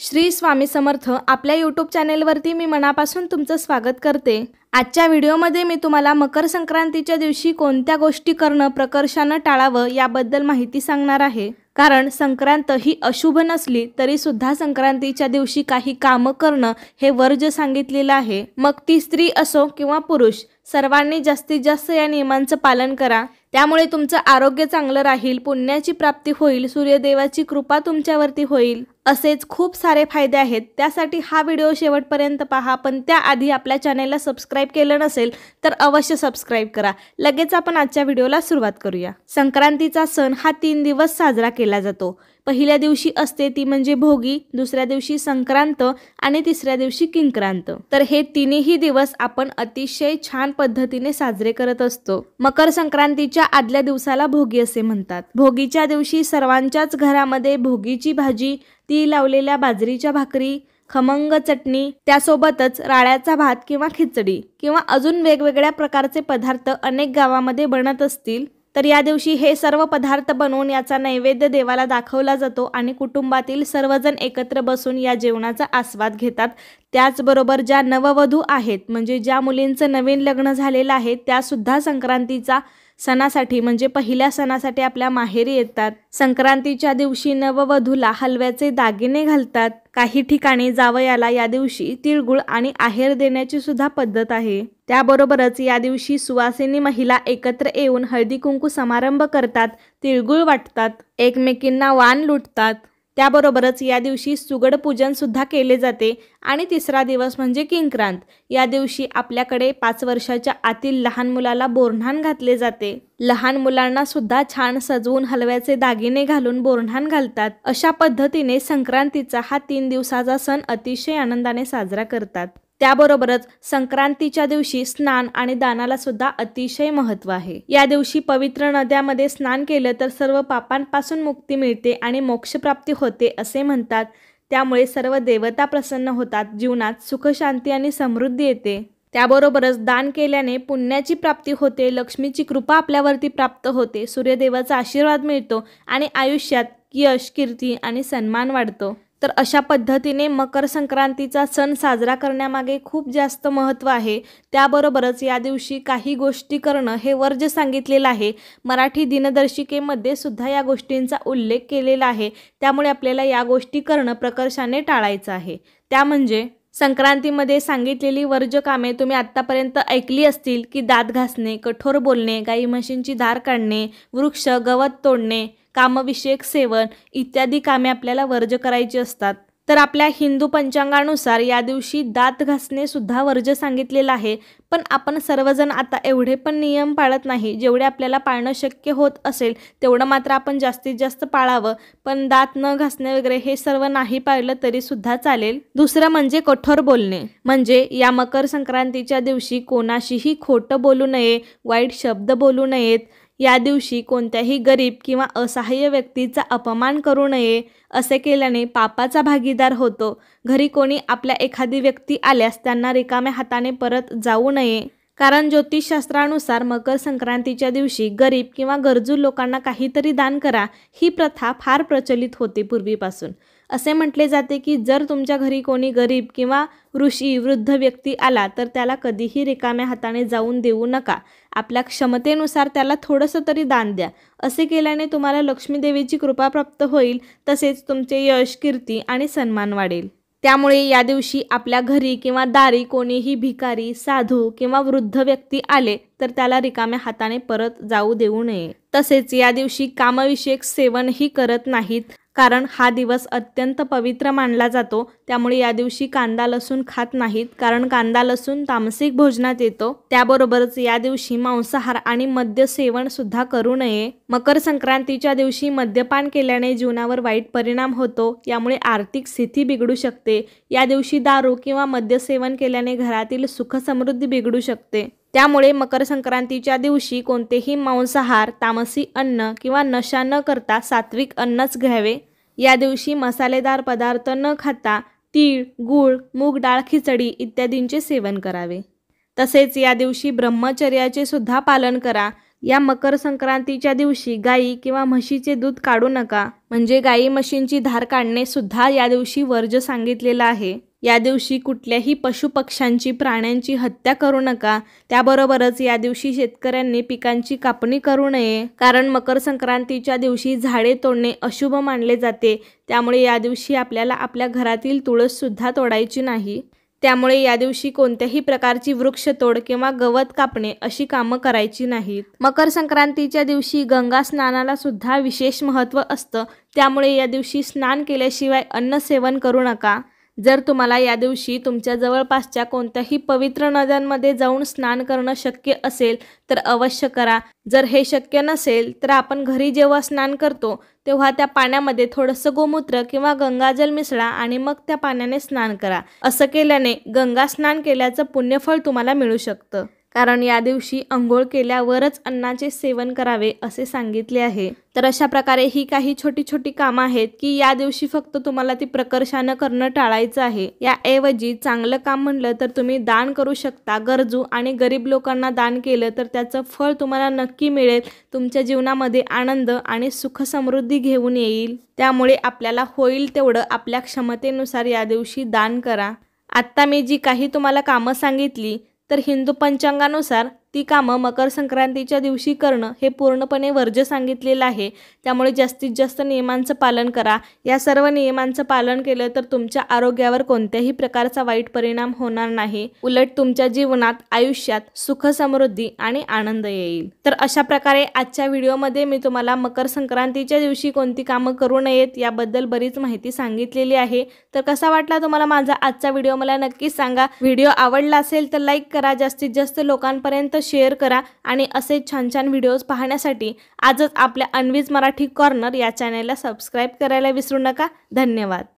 श्री स्वामी समर्थ आपल्या यूट्यूब चॅनेलवरती मी मनापासून तुमचं स्वागत करते। आजच्या व्हिडिओमध्ये मी तुम्हाला मकर संक्रांतीच्या दिवशी कोणत्या गोष्टी करणं प्रकर्षाने टाळावं याबद्दल माहिती सांगणार आहे। कारण संक्रांत ही अशुभ नसली तरी सुद्धा संक्रांतीच्या दिवशी काही काम करणं हे वर्ज सांगितलेलं आहे। मग ती स्त्री असो किंवा पुरुष, सर्वांनी जास्तीत जास्त या नियमांचं पालन करा। त्यामुळे तुमचं आरोग्य चांगलं राहील, पुण्याची प्राप्ती होईल, सूर्यदेवाची कृपा तुमच्यावरती होईल, असेच खूप सारे फायदे आहेत। त्यासाठी हा व्हिडिओ शेवटपर्यंत पहा। पण त्याआधी आपल्या चॅनेलला सबस्क्राइब केलं नसेल तर अवश्य सबस्क्राइब करा। लगेच आपण आजच्या व्हिडिओला सुरुवात करूया। संक्रांतीचा सण हा 3 दिवस साजरा केला जातो। पहिल्या दिवशी असते ती म्हणजे भोगी, दुसऱ्या दिवशी संक्रांत आणि तिसऱ्या दिवशी किंक्रांत। तर हे तिन्ही दिवस आपण अतिशय छान पद्धतीने साजरे करत असतो। मकर संक्रांतीच्या आदल्या दिवसाला भोगी असे म्हणतात। भोगीच्या दिवशी सर्वांच्याच घरामध्ये भोगीची भाजी, ती लावलेल्या बाजरीच्या भाकरी, खमंग चटणी, त्यासोबतच राळ्याचा भात किंवा खिचडी किंवा अजून वेगवेगळ्या प्रकारचे पदार्थ अनेक गावामध्ये बनत असतील। तर या दिवशी हे सर्व पदार्थ बनवून याचा नैवेद्य देवाला दाखवला जातो आणि कुटुंबातील सर्वजण एकत्र बसून या जेवणाचा आस्वाद घेतात। त्याचबरोबर ज्या नववधू आहेत, म्हणजे ज्या मुलींचं नवीन लग्न झालेलं आहे, त्या सुद्धा संक्रांतीचा सणासाठी म्हणजे पहिल्या सणासाठी आपल्या माहेरी येतात। संक्रांतीच्या दिवशी नववधूला हलव्याचे दागिने घालतात। काही ठिकाणी जावयाला या दिवशी तिळगुळ आणि आहेर देण्याची सुद्धा पद्धत आहे। त्याबरोबरच या दिवशी सुवासिनी महिला एकत्र येऊन हळदी कुंकू समारंभ करतात, तिळगुळ वाटतात, एकमेकींना वाण लुटतात। त्याबरोबरच या दिवशी सुगड पूजन सुद्धा केले जाते। आणि तिसरा दिवस म्हणजे किंक्रांत। या दिवशी आपल्याकडे 5 वर्षाच्या आतील लहान मुलाला बोरन्हाण घातले जाते। लहान मुलांना सुद्धा छान सजवून हलव्याचे दागिने घालून बोरन्हाण घालतात। अशा पद्धतीने संक्रांतीचा हा 3 दिवसाचा सण अतिशय आनंदाने साजरा करतात। त्याबरोबरच संक्रांतीच्या दिवशी स्नान आणि दानाला सुद्धा अतिशय महत्त्व आहे। या दिवशी पवित्र नद्यामध्ये स्नान केलं तर सर्व पापांपासून मुक्ती मिळते आणि मोक्षप्राप्ती होते असे म्हणतात। त्यामुळे सर्व देवता प्रसन्न होतात, जीवनात सुख शांती आणि समृद्धी येते। त्याबरोबरच दान केल्याने पुण्याची प्राप्ती होते, लक्ष्मीची कृपा आपल्यावरती प्राप्त होते, सूर्यदेवाचा आशीर्वाद मिळतो आणि आयुष्यात यश, कीर्ती आणि सन्मान वाढतो। तर अशा पद्धतीने मकर संक्रांतीचा सण साजरा करण्यामागे खूप जास्त महत्त्व आहे। त्याबरोबरच या दिवशी काही गोष्टी करणं हे वर्ज सांगितलेलं आहे। मराठी दिनदर्शिकेमध्ये सुद्धा या गोष्टींचा उल्लेख केलेला आहे। त्यामुळे आपल्याला या गोष्टी करणं प्रकर्षाने टाळायचं आहे। त्या म्हणजे संक्रांतीमध्ये सांगितलेली वर्ज कामे तुम्ही आत्तापर्यंत ऐकली असतील की दात घासणे, कठोर बोलणे, गाई म्हशींची धार काढणे, वृक्ष गवत तोडणे, कामविषयक सेवन इत्यादी कामे आपल्याला वर्ज करायची असतात। तर आपल्या हिंदू पंचांगानुसार या दिवशी दात घासणे सुद्धा वर्ज सांगितलेलं आहे। पण आपण सर्वजण आता एवढे पण नियम पाळत नाही। जेवढे आपल्याला पाळणं शक्य होत असेल तेवढं मात्र आपण जास्तीत जास्त पाळावं। पण दात न घासणे वगैरे हे सर्व नाही पाळलं तरी सुद्धा चालेल। दुसरं म्हणजे कठोर बोलणे, म्हणजे या मकर संक्रांतीच्या दिवशी कोणाशीही खोटं बोलू नये, वाईट शब्द बोलू नयेत। या दिवशी कोणत्याही गरीब किंवा असहाय्य व्यक्तीचा अपमान करू नये। असे केल्याने पापाचा भागीदार होतो। घरी कोणी आपल्या एखादी व्यक्ती आल्यास त्यांना रिकाम्या हाताने परत जाऊ नये। कारण ज्योतिषशास्त्रानुसार मकर संक्रांतीच्या दिवशी गरीब किंवा गरजू लोकांना काहीतरी दान करा, ही प्रथा फार प्रचलित होती पूर्वीपासून। असे म्हटले जाते की जर तुमच्या घरी कोणी गरीब किंवा ऋषी वृद्ध व्यक्ती आला तर त्याला कधीही रिकाम्या हाताने जाऊन देऊ नका। आपल्या क्षमतेनुसार त्याला थोडंसं तरी दान द्या। असे केल्याने तुम्हाला लक्ष्मी देवीची कृपा प्राप्त होईल, तसेच तुमचे यश, कीर्ती आणि सन्मान वाढेल। त्यामुळे या दिवशी आपल्या घरी किंवा दारी कोणीही भिकारी, साधू किंवा वृद्ध व्यक्ती आले तर त्याला रिकाम्या हाताने परत जाऊ देऊ नये। तसेच या दिवशी कामविषयक सेवनही करत नाहीत, कारण हा दिवस अत्यंत पवित्र मानला जातो। त्यामुळे या दिवशी कांदा लसूण खात नाहीत, कारण कांदा लसूण तामसिक भोजनात येतो। त्याबरोबरच या दिवशी मांसाहार आणि मद्य सेवन सुद्धा करू नये। मकर संक्रांतीच्या दिवशी मद्यपान केल्याने जीवनावर वाईट परिणाम होतो, यामुळे आर्थिक स्थिती बिघडू शकते। या दिवशी दारू किंवा मद्य सेवन केल्याने घरातील सुख समृद्धी बिघडू शकते। त्यामुळे मकर संक्रांतीच्या दिवशी कोणतेही मांसाहार, तामसी अन्न किंवा नशा न करता सात्विक अन्नच घ्यावे। या दिवशी मसालेदार पदार्थ न खाता तीळ, गूळ, मूग डाळ खिचडी इत्यादींचे सेवन करावे। तसेच या दिवशी ब्रह्मचर्याचे सुद्धा पालन करा। या मकर संक्रांतीच्या दिवशी गाई किंवा म्हशीचे दूध काढू नका, म्हणजे गाई म्हशींची धार काढणे सुद्धा या दिवशी वर्ज्य सांगितलेलं आहे। या दिवशी कुठल्याही पशुपक्ष्यांची प्राण्यांची हत्या करू नका। त्याबरोबरच या दिवशी शेतकऱ्यांनी पिकांची कापणी करू नये, कारण मकर संक्रांतीच्या दिवशी झाडे तोडणे अशुभ मानले जाते। त्यामुळे या दिवशी आपल्याला आपल्या घरातील तुळस सुद्धा तोडायची नाही। त्यामुळे या दिवशी कोणत्याही प्रकारची वृक्षतोड किंवा गवत कापणे अशी कामं करायची नाहीत। मकर संक्रांतीच्या दिवशी गंगा स्नानाला सुद्धा विशेष महत्त्व असतं। त्यामुळे या दिवशी स्नान केल्याशिवाय अन्न सेवन करू नका। जर तुम्हाला या दिवशी तुमच्या जवळपासच्या कोणत्याही पवित्र नद्यांमध्ये जाऊन स्नान करणं शक्य असेल तर अवश्य करा। जर हे शक्य नसेल तर आपण घरी जेव्हा स्नान करतो तेव्हा त्या पाण्यामध्ये थोडंसं गोमूत्र किंवा गंगाजल मिसळा आणि मग त्या पाण्याने स्नान करा। असं केल्याने गंगा स्नान केल्याचं पुण्यफळ तुम्हाला मिळू शकतं, कारण या दिवशी अंघोळ केल्यावरच अन्नाचे सेवन करावे असे सांगितले आहे। तर अशा प्रकारे ही काही छोटी छोटी कामं आहेत की या दिवशी फक्त तुम्हाला ती प्रकर्षानं करणं टाळायचं आहे। याऐवजी चांगलं काम म्हणलं तर तुम्ही दान करू शकता। गरजू आणि गरीब लोकांना दान केलं तर त्याचं फळ तुम्हाला नक्की मिळेल। तुमच्या जीवनामध्ये आनंद आणि सुख समृद्धी घेऊन येईल। त्यामुळे आपल्याला होईल तेवढं आपल्या क्षमतेनुसार या दिवशी दान करा। आत्ता मी जी काही तुम्हाला कामं सांगितली तर हिंदू पंचांगानुसार ती कामं मकर संक्रांतीच्या दिवशी करणं हे पूर्णपणे वर्ज्य सांगितलेलं आहे। त्यामुळे जास्तीत जास्त नियमांचं पालन करा। या सर्व नियमांचं पालन केलं तर तुमच्या आरोग्यावर कोणत्याही प्रकारचा वाईट परिणाम होणार नाही, उलट तुमच्या जीवनात आयुष्यात सुख समृद्धी आणि आनंद येईल। तर अशा प्रकारे आजच्या व्हिडिओमध्ये मी तुम्हाला मकर संक्रांतीच्या दिवशी कोणती कामं करू नयेत याबद्दल बरीच माहिती सांगितलेली आहे। तर कसा वाटला तुम्हाला माझा आजचा व्हिडिओ मला नक्कीच सांगा। व्हिडिओ आवडला असेल तर लाईक करा, जास्तीत जास्त लोकांपर्यंत शेअर करा आणि असे छान छान व्हिडिओज पाहण्यासाठी आजच आपल्या अन्वीज मराठी कॉर्नर या चॅनेलला सबस्क्राईब करायला विसरू नका। धन्यवाद।